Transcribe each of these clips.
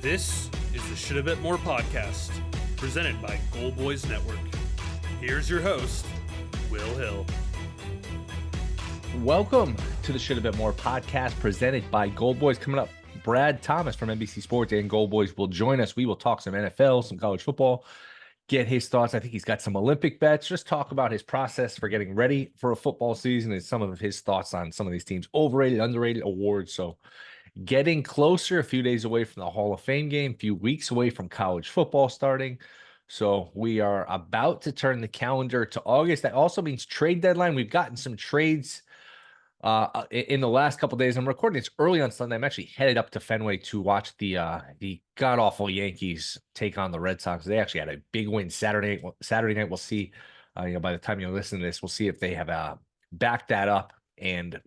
This is the Shoulda Bet More podcast, presented by GoldBoys Network. Here's your host, Will Hill. Welcome to the Shoulda Bet More podcast, presented by GoldBoys. Coming up, Brad Thomas from NBC Sports and GoldBoys will join us. We will talk some NFL, some college football, get his thoughts. I think he's got some Olympic bets. Just talk about his process for getting ready for a football season and some of his thoughts on some of these teams, overrated, underrated awards. So getting closer, a few days away from the Hall of Fame game, a few weeks away from college football starting. So we are about to turn the calendar to August. That also means trade deadline. We've gotten some trades in the last couple of days. I'm recording this early on Sunday. I'm actually headed up to Fenway to watch the god-awful Yankees take on the Red Sox. They actually had a big win Saturday night. We'll see, by the time you listen to this, we'll see if they have backed that up and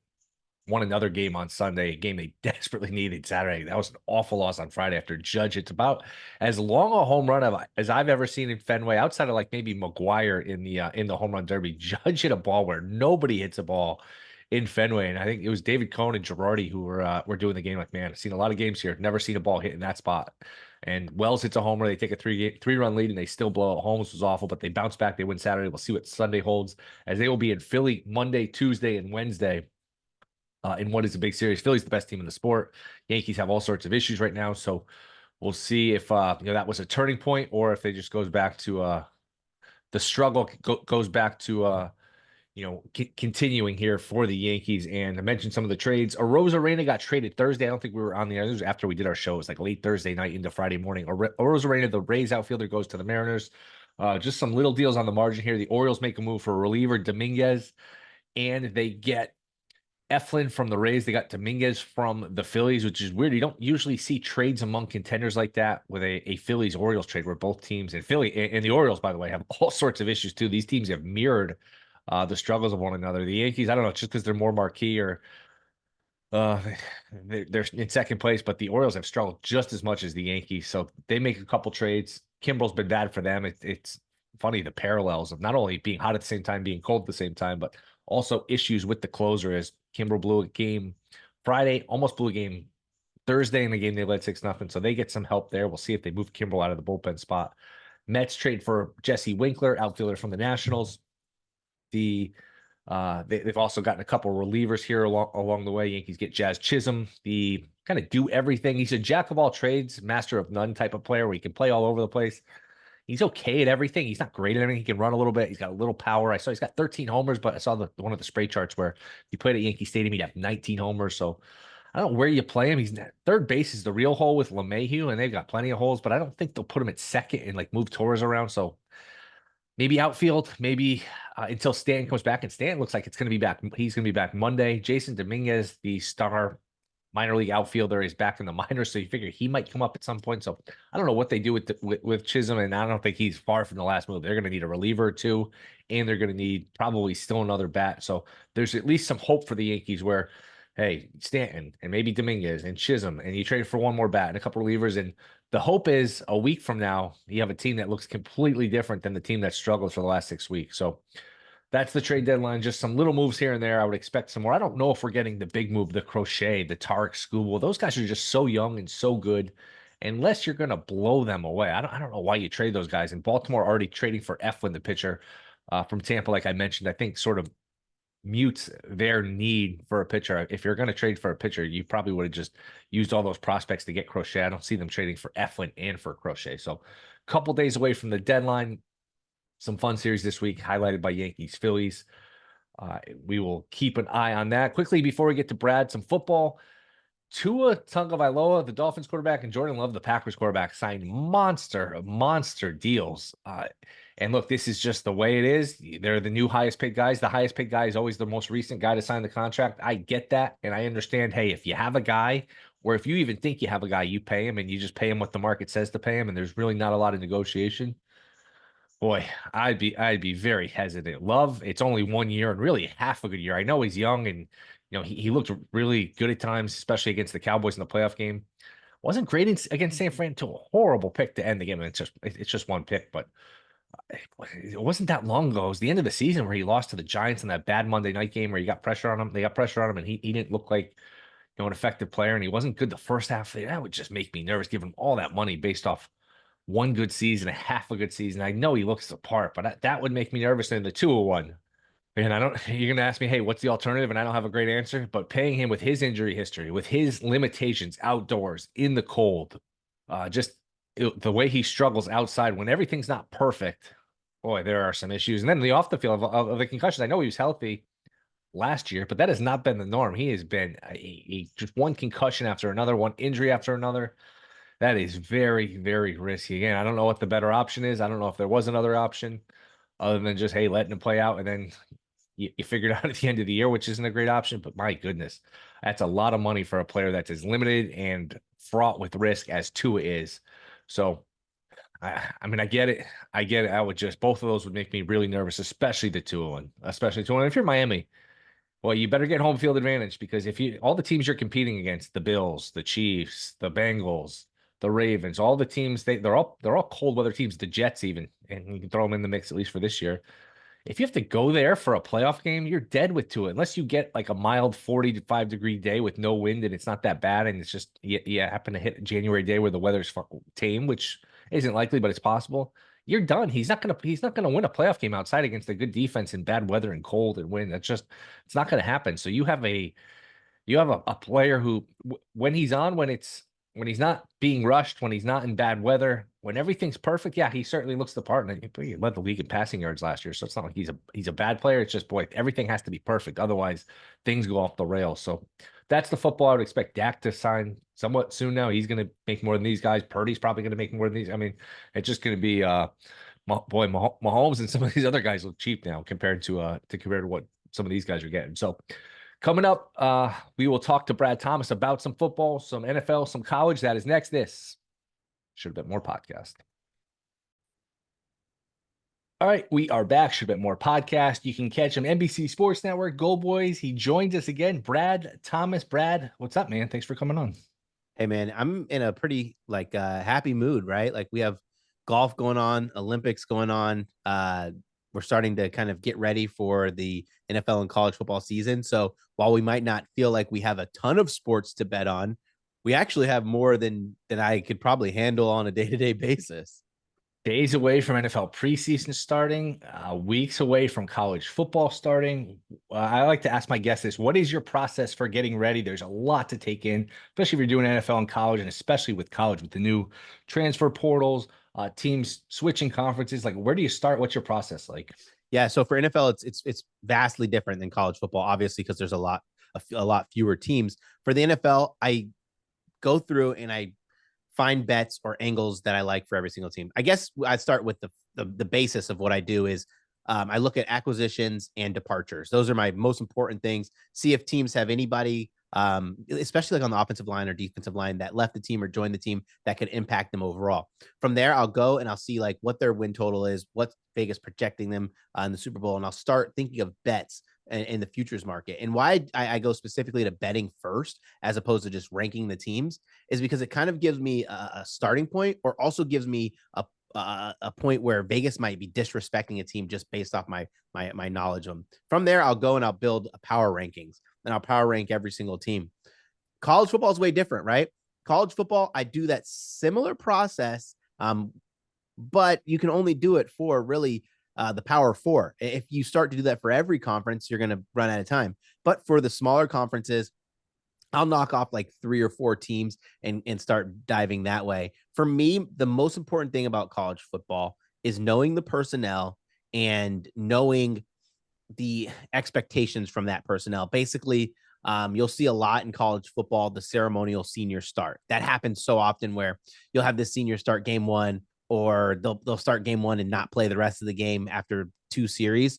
won another game on Sunday, a game they desperately needed Saturday. That was an awful loss on Friday after Judge. It's about as long a home run as I've ever seen in Fenway, outside of like maybe McGuire in the home run derby. Judge hit a ball where nobody hits a ball in Fenway, and I think it was David Cohn and Girardi who were doing the game. Like, man, I've seen a lot of games here, never seen a ball hit in that spot. And Wells hits a homer. They take a three-run lead, and they still blow out. Holmes was awful, but they bounce back. They win Saturday. We'll see what Sunday holds, as they will be in Philly Monday, Tuesday, and Wednesday. In what is a big series. Philly's the best team in the sport. Yankees have all sorts of issues right now, so we'll see if that was a turning point, or if they just goes back to the struggle goes back to continuing here for the Yankees. And I mentioned some of the trades. Arozarena got traded Thursday. I don't think we were on the air. This was after we did our show. It was like late Thursday night into Friday morning. Arozarena, the Rays outfielder, goes to the Mariners. Just some little deals on the margin here. The Orioles make a move for a reliever, Dominguez, and they get Eflin from the Rays. They got Dominguez from the Phillies, which is weird. You don't usually see trades among contenders like that with a Phillies-Orioles trade where both teams, and Philly and the Orioles, by the way, have all sorts of issues too. These teams have mirrored the struggles of one another. The Yankees, I don't know, just because they're more marquee or they're in second place, but the Orioles have struggled just as much as the Yankees. So they make a couple trades. Kimbrel's been bad for them. It's funny, the parallels of not only being hot at the same time, being cold at the same time, but also issues with the closer, as Kimbrel blew a game Friday, almost blew a game Thursday in the game they led 6-0. So they get some help there. We'll see if they move Kimbrel out of the bullpen spot. Mets trade for Jesse Winkler, outfielder from the Nationals. They've also gotten a couple relievers here along the way. Yankees get Jazz Chisholm, the kind of do everything. He's a jack of all trades, master of none type of player where he can play all over the place. He's okay at everything. He's not great at everything. He can run a little bit. He's got a little power. I saw he's got 13 homers, but I saw one of the spray charts where he played at Yankee Stadium, he'd have 19 homers. So I don't know where you play him. He's third base is the real hole with LeMahieu, and they've got plenty of holes, but I don't think they'll put him at second and like move Torres around. So maybe outfield, maybe until Stanton comes back, and Stanton looks like it's going to be back. He's going to be back Monday. Jason Dominguez, the star minor league outfielder, is back in the minors, so you figure he might come up at some point. So I don't know what they do with Chisholm, and I don't think he's far from the last move. They're going to need a reliever or two, and they're going to need probably still another bat. So there's at least some hope for the Yankees where, hey, Stanton and maybe Dominguez and Chisholm, and you trade for one more bat and a couple relievers, and the hope is a week from now you have a team that looks completely different than the team that struggled for the last 6 weeks. So that's the trade deadline. Just some little moves here and there. I would expect some more. I don't know if we're getting the big move, the Crochet, the Tarek Skubal. Those guys are just so young and so good. Unless you're going to blow them away, I don't know why you trade those guys. And Baltimore already trading for Eflin, the pitcher from Tampa, like I mentioned, I think sort of mutes their need for a pitcher. If you're going to trade for a pitcher, you probably would have just used all those prospects to get Crochet. I don't see them trading for Eflin and for Crochet. So a couple days away from the deadline. Some fun series this week, highlighted by Yankees, Phillies. We will keep an eye on that. Quickly, before we get to Brad, some football. Tua Tagovailoa, the Dolphins quarterback, and Jordan Love, the Packers quarterback, signed monster deals. And look, this is just the way it is. They're the new highest paid guys. The highest paid guy is always the most recent guy to sign the contract. I get that, and I understand, hey, if you have a guy, or if you even think you have a guy, you pay him, and you just pay him what the market says to pay him, and there's really not a lot of negotiation. Boy, I'd be very hesitant. Love, it's only 1 year and really half a good year. I know he's young, and he looked really good at times, especially against the Cowboys in the playoff game. Wasn't great against San Fran until a horrible pick to end the game. And it's just one pick, but it wasn't that long ago. It was the end of the season where he lost to the Giants in that bad Monday night game where he got pressure on him. They got pressure on him, and he didn't look like an effective player, and he wasn't good the first half of the year, that would just make me nervous, giving him all that money based off one good season, a half a good season. I know he looks the part, but that would make me nervous in the 201. And I don't, you're going to ask me, hey, what's the alternative? And I don't have a great answer, but paying him with his injury history, with his limitations outdoors in the cold, the way he struggles outside when everything's not perfect, boy, there are some issues. And then the off the field of the concussions, I know he was healthy last year, but that has not been the norm. He has been just one concussion after another, one injury after another. That is very, very risky. Again, I don't know what the better option is. I don't know if there was another option other than just, hey, letting him play out and then you figure it out at the end of the year, which isn't a great option. But my goodness, that's a lot of money for a player that's as limited and fraught with risk as Tua is. So, I mean, I get it. I get it. I would just, both of those would make me really nervous, especially the Tua one, especially Tua. And if you're Miami, well, you better get home field advantage, because if you, all the teams you're competing against, the Bills, the Chiefs, the Bengals, the Ravens, all the teams, they're all cold weather teams, the Jets even, and you can throw them in the mix at least for this year. If you have to go there for a playoff game, you're dead with Tua, unless you get like a mild 45-degree day with no wind and it's not that bad, and it's just you happen to hit a January day where the weather's tame, which isn't likely, but it's possible. You're done. He's not gonna win a playoff game outside against a good defense in bad weather and cold and wind. It's not gonna happen. So you have a player who, when he's on, when he's not being rushed, when he's not in bad weather, when everything's perfect, yeah, he certainly looks the part. And he led the league in passing yards last year, so it's not like he's a bad player. It's just, boy, everything has to be perfect, otherwise things go off the rails. So that's the football I would expect Dak to sign somewhat soon. Now he's going to make more than these guys. Purdy's probably going to make more than these. I mean, it's just going to be Mahomes and some of these other guys look cheap now compared to what some of these guys are getting. So coming up, we will talk to Brad Thomas about some football, some NFL, some college. That is next. This Shoulda Bet More podcast. All right, we are back. Shoulda Bet More podcast. You can catch him NBC Sports Network, GoldBoys. He joins us again, Brad Thomas. Brad, what's up, man? Thanks for coming on. Hey, man, I'm in a pretty happy mood, right? Like, we have golf going on, Olympics going on. We're starting to kind of get ready for the NFL and college football season. So while we might not feel like we have a ton of sports to bet on, we actually have more than I could probably handle on a day-to-day basis. Days away from NFL preseason starting, weeks away from college football starting. I like to ask my guests this: what is your process for getting ready? There's a lot to take in, especially if you're doing NFL and college, and especially with college, with the new transfer portals, teams switching conferences. Like, where do you start? What's your process like? Yeah, so for NFL, it's vastly different than college football, obviously, because there's a lot fewer teams. For the NFL, I go through and I find bets or angles that I like for every single team. I guess I'd start with the basis of what I do is I look at acquisitions and departures. Those are my most important things. See if teams have anybody, especially like on the offensive line or defensive line, that left the team or joined the team that could impact them overall. From there, I'll go and I'll see like what their win total is, what Vegas projecting them in the Super Bowl, and I'll start thinking of bets in the futures market. And why I go specifically to betting first as opposed to just ranking the teams is because it kind of gives me a starting point, or also gives me a point where Vegas might be disrespecting a team just based off my knowledge of them. From there, I'll go and I'll build a power rankings, and I'll power rank every single team. College football is way different, right? College football, I do that similar process, but you can only do it for really the Power Four. If you start to do that for every conference, you're going to run out of time. But for the smaller conferences, I'll knock off like 3 or 4 teams and start diving that way. For me, the most important thing about college football is knowing the personnel and knowing the expectations from that personnel. Basically, you'll see a lot in college football, the ceremonial senior start. That happens so often where you'll have this senior start game 1, or they'll start game 1 and not play the rest of the game after 2 series.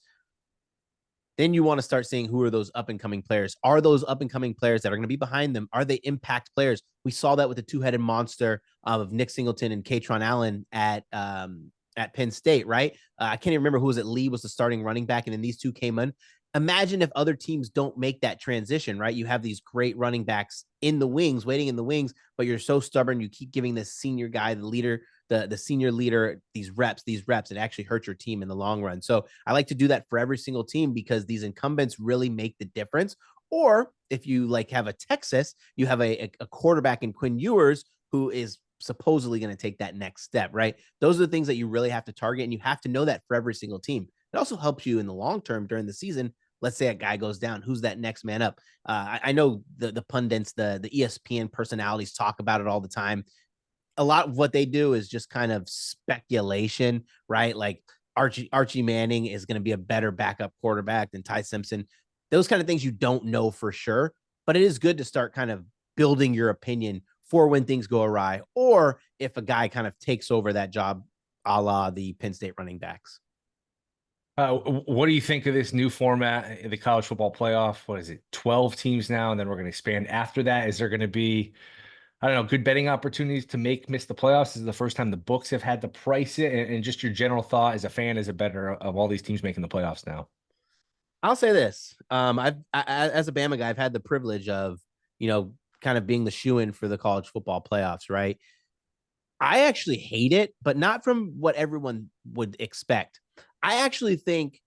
Then you want to start seeing who are those up-and-coming players. Are those up-and-coming players that are going to be behind them, are they impact players? We saw that with the two-headed monster of Nick Singleton and Katron Allen at Penn State, right? I can't even remember who was at Lee was the starting running back, and then these two came in. Imagine if other teams don't make that transition, right? You have these great running backs in the wings, waiting in the wings, but you're so stubborn. You keep giving this senior guy, the leader, the senior leader, these reps, it actually hurts your team in the long run. So I like to do that for every single team because these incumbents really make the difference. Or if you like have a Texas, you have a quarterback in Quinn Ewers who is supposedly going to take that next step, right? Those are the things that you really have to target, and you have to know that for every single team. It also helps you in the long term during the season. Let's say a guy goes down, who's that next man up? I know the pundits, the ESPN personalities talk about it all the time. A lot of what they do is just kind of speculation, right? Like Archie Manning is going to be a better backup quarterback than Ty Simpson. Those kind of things you don't know for sure, but it is good to start kind of building your opinion for when things go awry, or if a guy kind of takes over that job, a la the Penn State running backs. What do you think of this new format in the college football playoff? What is it? 12 teams now, and then we're going to expand after that. Is there going to be, I don't know, good betting opportunities to miss the playoffs? This is the first time the books have had to price it, and just your general thought as a fan, as a bettor of all these teams making the playoffs now. I'll say this. As a Bama guy, I've had the privilege of, kind of being the shoe-in for the college football playoffs, right? I actually hate it, but not from what everyone would expect. I actually think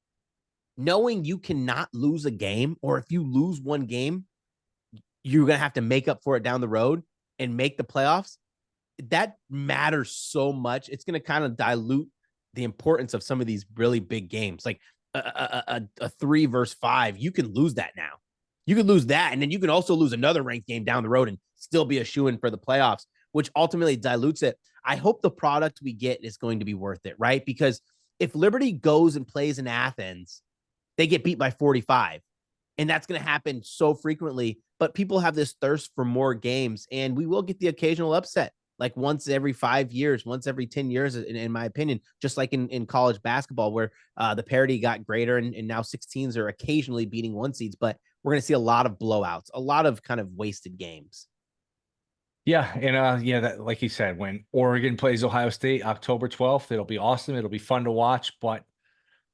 knowing you cannot lose a game, or if you lose one game, you're going to have to make up for it down the road and make the playoffs. That matters so much. It's going to kind of dilute the importance of some of these really big games. Like a 3 versus 5, you can lose that now. You could lose that, and then you can also lose another ranked game down the road and still be a shoo-in for the playoffs, which ultimately dilutes it. I hope the product we get is going to be worth it, right? Because if Liberty goes and plays in Athens, they get beat by 45. And that's going to happen so frequently. But people have this thirst for more games, and we will get the occasional upset, like once every 5 years, once every 10 years, in my opinion, just like in college basketball, where the parity got greater, and now 16s are occasionally beating 1 seeds. But we're going to see a lot of blowouts, a lot of kind of wasted games. Yeah, and that, like you said, when Oregon plays Ohio State October 12th, it'll be awesome. It'll be fun to watch, but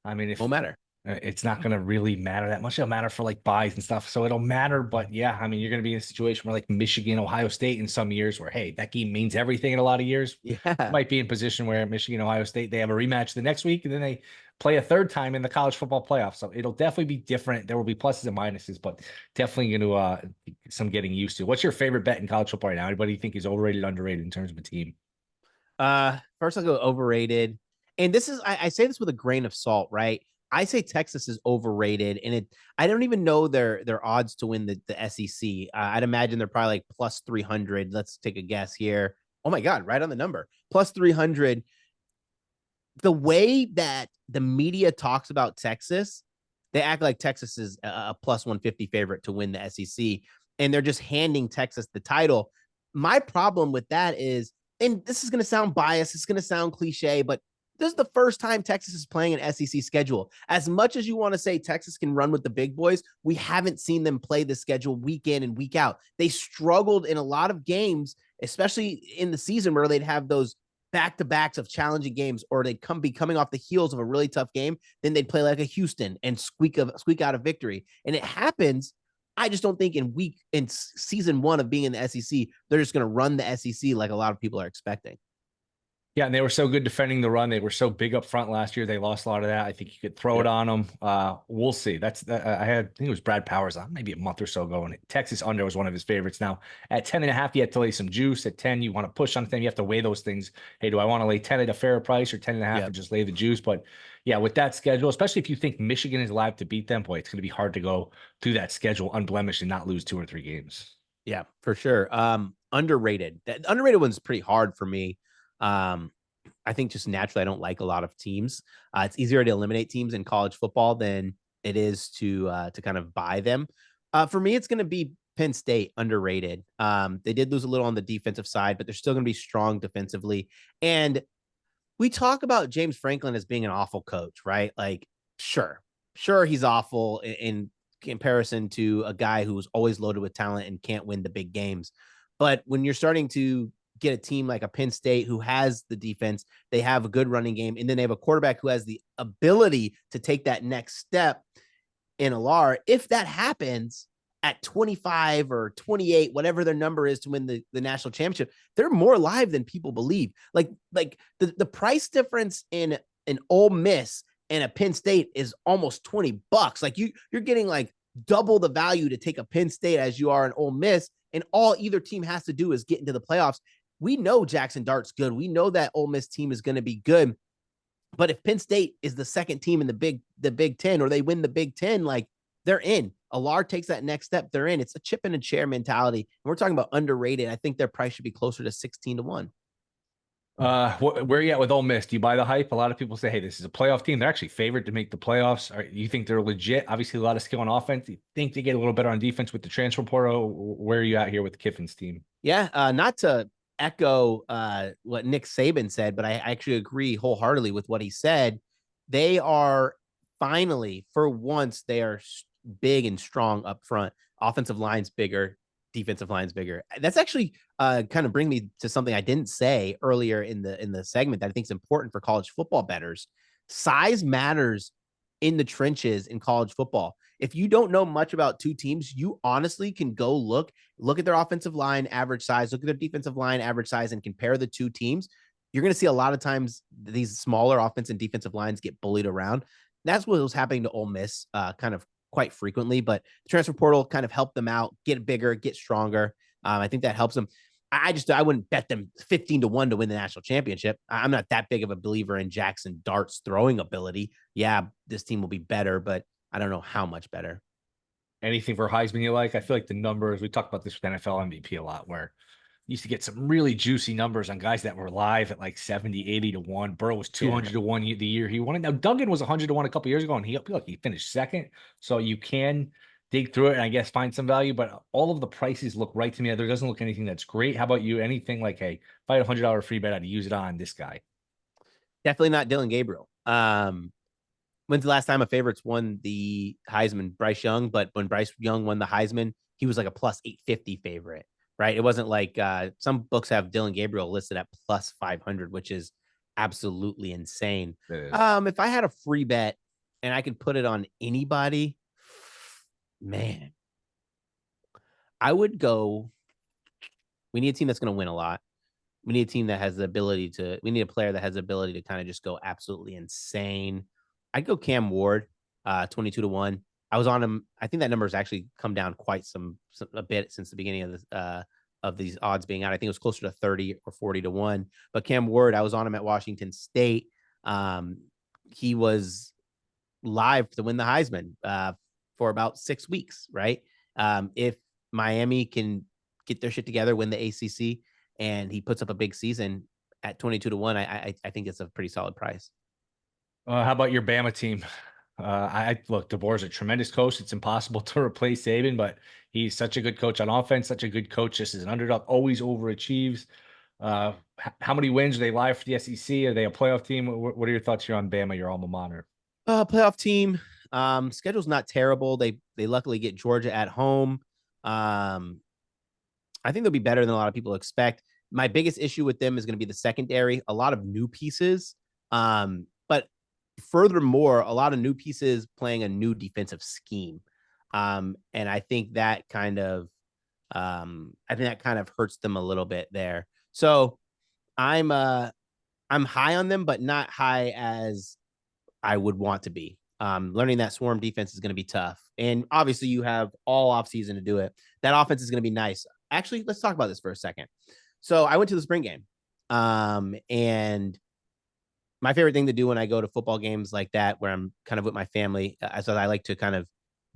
I mean, Won't matter. It's not going to really matter that much. It'll matter for like buys and stuff. So it'll matter. But yeah, I mean, you're going to be in a situation where like Michigan, Ohio State in some years where, hey, that game means everything in a lot of years. Yeah. Might be in position where Michigan, Ohio State, they have a rematch the next week, and then they play a third time in the college football playoff. So it'll definitely be different. There will be pluses and minuses, but definitely going to some getting used to. What's your favorite bet in college football right now? Anybody you think is overrated, underrated in terms of a team? First I'll go overrated. And this is, I say this with a grain of salt, right? I say Texas is overrated, and I don't even know their odds to win the SEC. I'd imagine they're probably like plus 300. Let's take a guess here. Oh my God, right on the number. Plus 300. The way that the media talks about Texas, they act like Texas is a plus 150 favorite to win the SEC, and they're just handing Texas the title. My problem with that is, and this is going to sound biased, it's going to sound cliche, but this is the first time Texas is playing an SEC schedule. As much as you want to say Texas can run with the big boys, we haven't seen them play the schedule week in and week out. They struggled in a lot of games, especially in the season where they'd have those back-to-backs of challenging games, or they'd be coming off the heels of a really tough game. Then they'd play like a Houston and squeak out a victory. And it happens. I just don't think in season 1 of being in the SEC, they're just going to run the SEC like a lot of people are expecting. Yeah, and they were so good defending the run. They were so big up front last year. They lost a lot of that. I think you could throw it on them. We'll see. I think it was Brad Powers on maybe a month or so ago, and Texas under was one of his favorites. Now at 10.5, you have to lay some juice. At 10, you want to push on them. You have to weigh those things. Hey, do I want to lay 10 at a fair price or 10.5 and just lay the juice? But yeah, with that schedule, especially if you think Michigan is alive to beat them, boy, it's going to be hard to go through that schedule unblemished and not lose 2 or 3 games. Yeah, for sure. Underrated. That underrated one's pretty hard for me. I think just naturally, I don't like a lot of teams. It's easier to eliminate teams in college football than it is to kind of buy them. For me, it's going to be Penn State, underrated. They did lose a little on the defensive side, but they're still going to be strong defensively. And we talk about James Franklin as being an awful coach, right? Like, sure, he's awful in comparison to a guy who's always loaded with talent and can't win the big games. But when you're starting to get a team like a Penn State who has the defense, they have a good running game, and then they have a quarterback who has the ability to take that next step in LR. If that happens at 25 or 28, whatever their number is to win the national championship, they're more live than people believe. Like the price difference in an Ole Miss and a Penn State is almost $20. Like you're getting like double the value to take a Penn State as you are an Ole Miss, and all either team has to do is get into the playoffs. We know Jackson Dart's good. We know that Ole Miss team is going to be good. But if Penn State is the second team in the Big Ten, or they win the Big Ten, like, they're in. Allard takes that next step, they're in. It's a chip in a chair mentality. And we're talking about underrated. I think their price should be closer to 16-1. Where are you at with Ole Miss? Do you buy the hype? A lot of people say, hey, this is a playoff team. They're actually favored to make the playoffs. You think they're legit? Obviously, a lot of skill on offense. You think they get a little better on defense with the transfer portal? Where are you at here with Kiffin's team? Yeah, not to echo what Nick Saban said, but I actually agree wholeheartedly with what he said. They are finally, for once, they are big and strong up front. Offensive line's bigger, defensive line's bigger. That's actually kind of bring me to something I didn't say earlier in the segment that I think is important for college football bettors. Size matters in the trenches in college football. If you don't know much about two teams, you honestly can go look at their offensive line average size, look at their defensive line average size, and compare the two teams. You're going to see a lot of times these smaller offense and defensive lines get bullied around. That's what was happening to Ole Miss kind of quite frequently, but the transfer portal kind of helped them out, get bigger, get stronger. I think that helps them. I wouldn't bet them 15-1 to win the national championship. I'm not that big of a believer in Jackson Dart's throwing ability. Yeah, this team will be better, but I don't know how much better. Anything for Heisman you like? I feel like the numbers, we talked about this with NFL MVP a lot, where you used to get some really juicy numbers on guys that were live at like 70, 80-1. Burrow was 200-1 the year he won it. Now, Duggan was 100-1 a couple years ago, and he finished second. So you can dig through it and I guess find some value, but all of the prices look right to me. There doesn't look anything that's great. How about you? Anything like, hey, if I had $100 free bet, I'd use it on this guy? Definitely not Dylan Gabriel. When's the last time a favorites won the Heisman? Bryce Young, but when Bryce Young won the Heisman, he was like a plus 850 favorite, right? It wasn't like some books have Dylan Gabriel listed at plus 500, which is absolutely insane. If I had a free bet and I could put it on anybody, man, I would go. We need a team that's going to win a lot. We need a team that has the ability to, we need a player that has the ability to kind of just go absolutely insane. I'd go Cam Ward, 22-1. I was on him. I think that number has actually come down quite a bit since the beginning of this, of these odds being out. I think it was closer to 30 or 40-1. But Cam Ward, I was on him at Washington State. He was live to win the Heisman for about 6 weeks, right? If Miami can get their shit together, win the ACC, and he puts up a big season at 22-1, I think it's a pretty solid price. How about your Bama team? Look, DeBoer's a tremendous coach. It's impossible to replace Saban, but he's such a good coach on offense, such a good coach just as an underdog, always overachieves. How many wins are they live for the SEC? Are they a playoff team? What are your thoughts here on Bama, your alma mater? Playoff team. Schedule's not terrible. They luckily get Georgia at home. I think they'll be better than a lot of people expect. My biggest issue with them is going to be the secondary. A lot of new pieces. But furthermore, a lot of new pieces playing a new defensive scheme. And I think that kind of hurts them a little bit there. So I'm high on them, but not high as I would want to be. Learning that swarm defense is going to be tough. And obviously you have all offseason to do it. That offense is going to be nice. Actually, let's talk about this for a second. So I went to the spring game. And my favorite thing to do when I go to football games like that, where I'm kind of with my family, so I like to kind of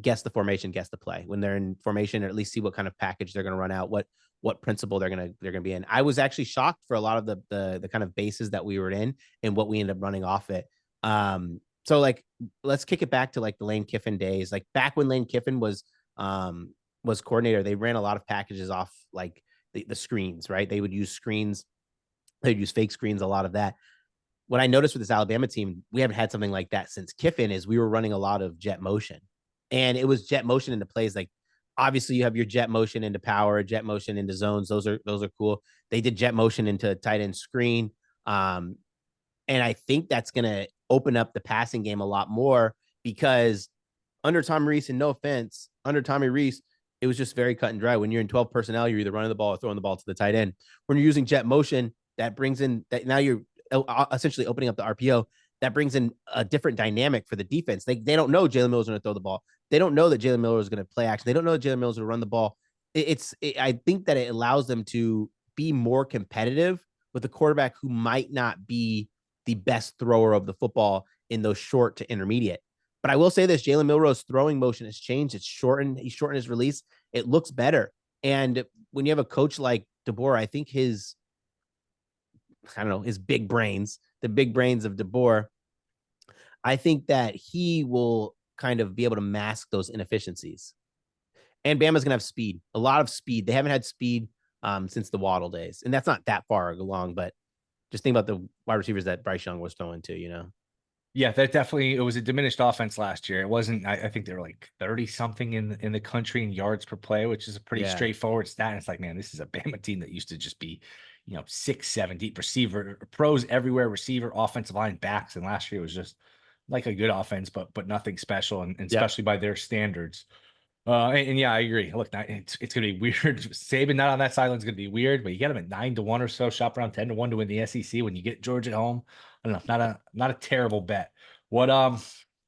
guess the formation, guess the play when they're in formation, or at least see what kind of package they're going to run out, what principle they're going to be in. I was actually shocked for a lot of the kind of bases that we were in and what we ended up running off it. So like, let's kick it back to like the Lane Kiffin days. Like back when Lane Kiffin was coordinator, they ran a lot of packages off like the screens, right? They would use screens. They'd use fake screens, a lot of that. What I noticed with this Alabama team, we haven't had something like that since Kiffin, is we were running a lot of jet motion, and it was jet motion into plays. Like obviously you have your jet motion into power, jet motion into zones. Those are cool. They did jet motion into tight end screen. And I think that's going to open up the passing game a lot more, because under Tommy Rees, and no offense, under Tommy Rees, it was just very cut and dry. When you're in 12 personnel, you're either running the ball or throwing the ball to the tight end. When you're using jet motion, that brings in that now you're essentially opening up the RPO. that brings in a different dynamic for the defense. They don't know Jalen Miller's going to throw the ball. They don't know that Jalen Miller is going to play action. They don't know that Jalen Miller's going to run the ball. I think that it allows them to be more competitive with a quarterback who might not be the best thrower of the football in those short to intermediate. But I will say this, Jalen Milroe's throwing motion has changed. It's shortened. He shortened his release. It looks better. And when you have a coach like DeBoer, I think his big brains, the big brains of DeBoer, I think that he will kind of be able to mask those inefficiencies. And Bama's going to have speed, a lot of speed. They haven't had speed since the Waddle days. And that's not that far along, but just think about the wide receivers that Bryce Young was throwing to, you know? Yeah, that definitely, it was a diminished offense last year. It wasn't, I think they were like 30 something in the country in yards per play, which is a pretty straightforward stat. And it's like, man, this is a Bama team that used to just be, 6, 7 deep receiver, pros everywhere, receiver, offensive line, backs. And last year was just like a good offense, but nothing special, and especially by their standards. And yeah, I agree. Look, it's going to be weird. Saban not on that sideline is going to be weird, but you get him at 9-1 or so, shop around 10-1 to win the SEC when you get Georgia at home. I don't know, not a terrible bet. What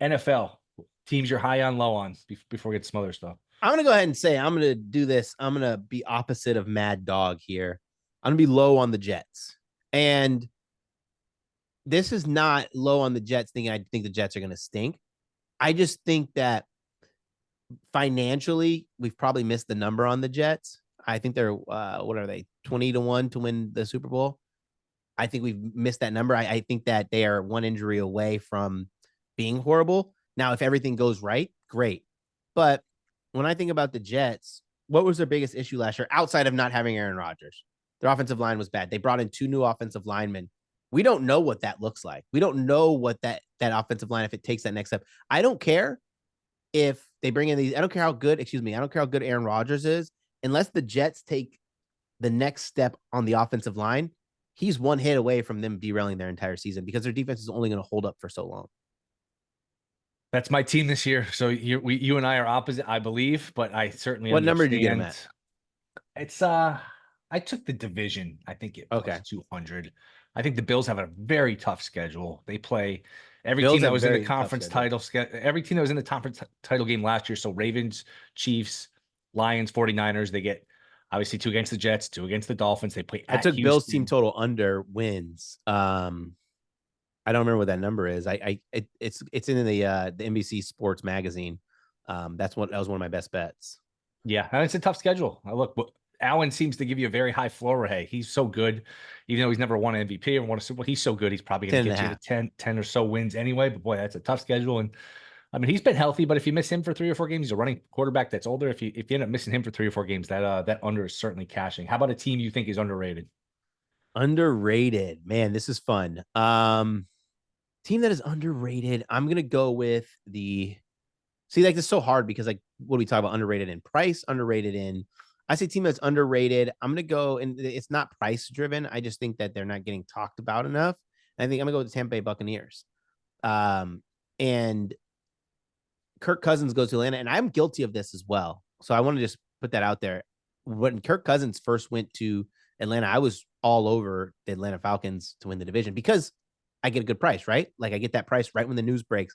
NFL teams you're high on, low on before we get to some other stuff? I'm going to go ahead and say I'm going to do this. I'm going to be opposite of Mad Dog here. I'm going to be low on the Jets. And this is not low on the Jets thinking I think the Jets are going to stink. I just think that financially, we've probably missed the number on the Jets. I think they're, what are they, 20-1 to win the Super Bowl? I think we've missed that number. I think that they are one injury away from being horrible. Now, if everything goes right, great. But when I think about the Jets, what was their biggest issue last year outside of not having Aaron Rodgers? Their offensive line was bad. They brought in 2 new offensive linemen. We don't know what that looks like. We don't know what that offensive line, if it takes that next step. I don't care if they bring in these. I don't care how good Aaron Rodgers is, unless the Jets take the next step on the offensive line. He's one hit away from them derailing their entire season because their defense is only going to hold up for so long. That's my team this year. So you and I are opposite, I believe, but I certainly What number did you get him at? It's I took the division. I think it plus 200. I think the Bills have a very tough schedule. They play every team that was in the conference title. Every team that was in the conference title game last year. So Ravens, Chiefs, Lions, 49ers. They get obviously 2 against the Jets, 2 against the Dolphins. They play. I took Houston. Bills team total under wins. I don't remember what that number is. It's in the NBC Sports magazine. That was one of my best bets. Yeah, and it's a tough schedule. Look, Allen seems to give you a very high floor. Hey, he's so good, even though he's never won an MVP or won a Super Bowl. He's so good. He's probably going to get you to 10 or so wins anyway. But boy, that's a tough schedule. And I mean, he's been healthy, but if you miss him for 3 or 4 games, he's a running quarterback that's older. If you end up missing him for 3 or 4 games, that under is certainly cashing. How about a team you think is underrated? Underrated, man. This is fun. Team that is underrated. I'm gonna go with like this is so hard because like what do we talk about? Underrated in price, underrated in. I say team that's underrated. I'm gonna go, and it's not price driven. I just think that they're not getting talked about enough. And I think I'm gonna go with the Tampa Bay Buccaneers. And Kirk Cousins goes to Atlanta, and I'm guilty of this as well. So I want to just put that out there. When Kirk Cousins first went to Atlanta, I was all over the Atlanta Falcons to win the division because I get a good price, right? Like I get that price right when the news breaks.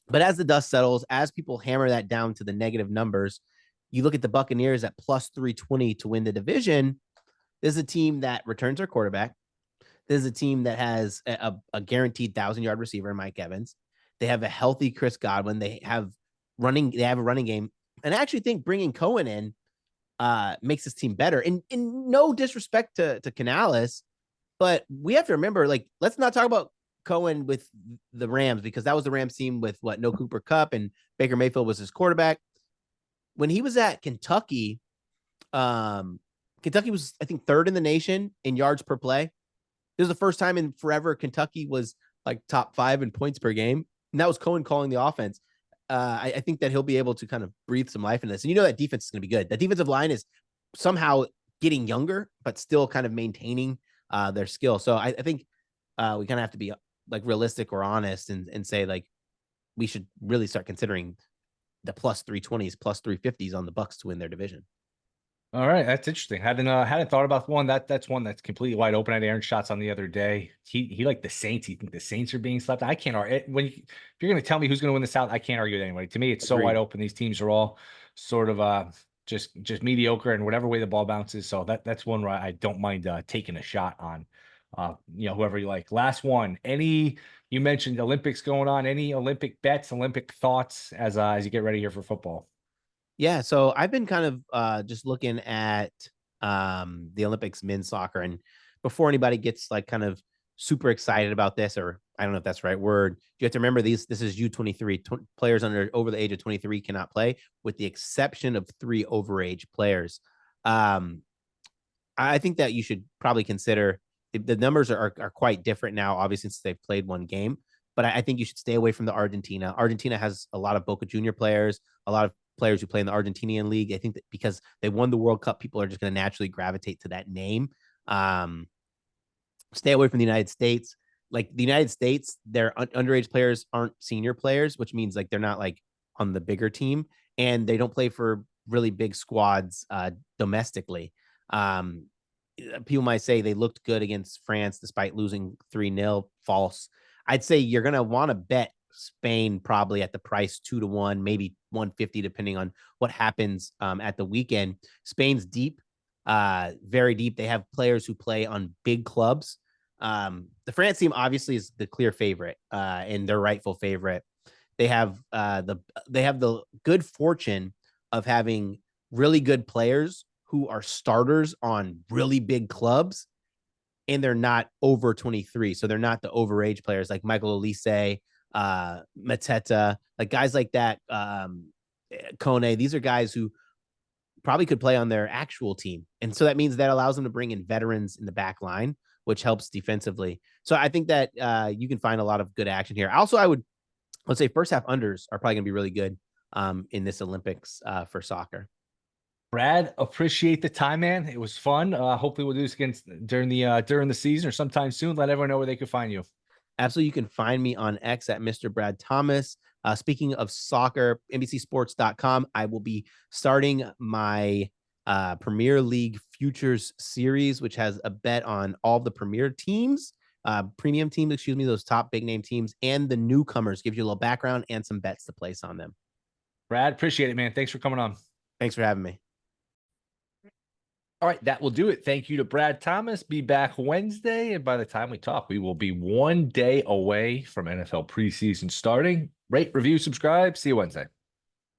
But as the dust settles, as people hammer that down to the negative numbers, you look at the Buccaneers at plus 320 to win the division. This is a team that returns their quarterback. This is a team that has a guaranteed 1,000-yard receiver in Mike Evans. They have a healthy Chris Godwin. They have a running game. And I actually think bringing Cohen in makes this team better. And in no disrespect to Canales, but we have to remember, like, let's not talk about Cohen with the Rams because that was the Rams team with no Cooper Kupp and Baker Mayfield was his quarterback. When he was at Kentucky, Kentucky was, I think, 3rd in the nation in yards per play. This was the first time in forever Kentucky was like top 5 in points per game. And that was Cohen calling the offense. I think that he'll be able to kind of breathe some life in this. And that defense is going to be good. That defensive line is somehow getting younger, but still kind of maintaining their skill. So I think we kind of have to be like realistic or honest and say like we should really start considering the plus 320s, plus 350s on the Bucs to win their division. All right, that's interesting. Hadn't thought about one. That's one that's completely wide open. I had Aaron shots on the other day. He liked the Saints. He think the Saints are being slept. I can't argue if you're going to tell me who's going to win the South, I can't argue with anybody. To me, it's so Agreed. wide open. These teams are all sort of just mediocre in whatever way the ball bounces. So that's one where I don't mind taking a shot on. Whoever you like. Last one. You mentioned Olympics going on. Any Olympic bets, Olympic thoughts as you get ready here for football? Yeah, so I've been kind of just looking at the Olympics men's soccer, and before anybody gets like kind of super excited about this, or I don't know if that's the right word, you have to remember this is U23. Players over the age of 23 cannot play, with the exception of 3 overage players. I think that you should probably consider the numbers are quite different now, obviously, since they've played one game. But I think you should stay away from the Argentina. Argentina has a lot of Boca Junior players, a lot of players who play in the Argentinian league. I think that because they won the World Cup, people are just going to naturally gravitate to that name. Stay away from the United States. Like the United States, their underage players aren't senior players, which means like they're not like on the bigger team, and they don't play for really big squads domestically. People might say they looked good against France despite losing 3-0. False. I'd say you're going to want to bet Spain probably at the price 2-1, maybe 150, depending on what happens at the weekend. Spain's deep, very deep. They have players who play on big clubs. The France team obviously is the clear favorite and their rightful favorite. They have the good fortune of having really good players who are starters on really big clubs, and they're not over 23. So they're not the overage players like Michael Olise, Mateta, like guys like that, Kone. These are guys who probably could play on their actual team. And so that means that allows them to bring in veterans in the back line, which helps defensively. So I think that you can find a lot of good action here. Also, let's say first half unders are probably going to be really good in this Olympics for soccer. Brad, appreciate the time, man. It was fun. Hopefully we'll do this again during the season or sometime soon. Let everyone know where they can find you. Absolutely. You can find me on X at Mr. Brad Thomas. Speaking of soccer, NBCSports.com, I will be starting my Premier League Futures Series, which has a bet on all the premier teams, premium teams, those top big name teams, and the newcomers. Gives you a little background and some bets to place on them. Brad, appreciate it, man. Thanks for coming on. Thanks for having me. All right, that will do it. Thank you to Brad Thomas. Be back Wednesday. And by the time we talk, we will be 1 day away from NFL preseason starting. Rate, review, subscribe. See you Wednesday.